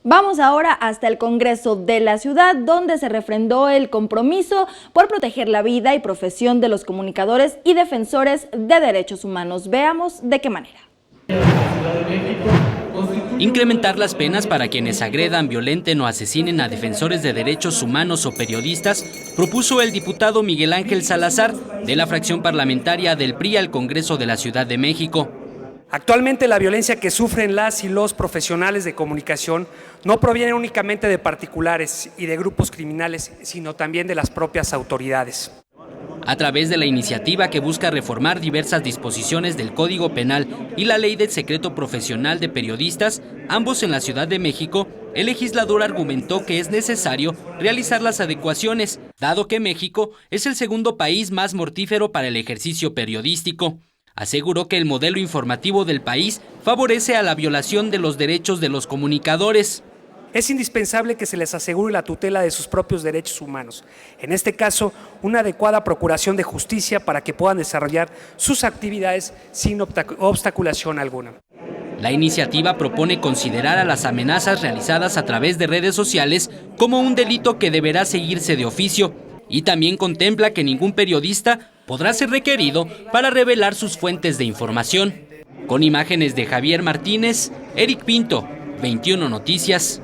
Vamos ahora hasta el Congreso de la ciudad, donde se refrendó el compromiso por proteger la vida y profesión de los comunicadores y defensores de derechos humanos. Veamos de qué manera. Incrementar las penas para quienes agredan, violenten o asesinen a defensores de derechos humanos o periodistas, propuso el diputado Miguel Ángel Salazar, de la fracción parlamentaria del PRI al Congreso de la Ciudad de México. Actualmente la violencia que sufren las y los profesionales de comunicación no proviene únicamente de particulares y de grupos criminales, sino también de las propias autoridades. A través de la iniciativa que busca reformar diversas disposiciones del Código Penal y la Ley del Secreto Profesional de Periodistas, ambos en la Ciudad de México, el legislador argumentó que es necesario realizar las adecuaciones, dado que México es el segundo país más mortífero para el ejercicio periodístico. Aseguró que el modelo informativo del país favorece a la violación de los derechos de los comunicadores. Es indispensable que se les asegure la tutela de sus propios derechos humanos, en este caso, una adecuada procuración de justicia para que puedan desarrollar sus actividades sin obstaculación alguna. La iniciativa propone considerar a las amenazas realizadas a través de redes sociales como un delito que deberá seguirse de oficio, y también contempla que ningún periodista podrá ser requerido para revelar sus fuentes de información. Con imágenes de Javier Martínez, Eric Pinto, 21 Noticias.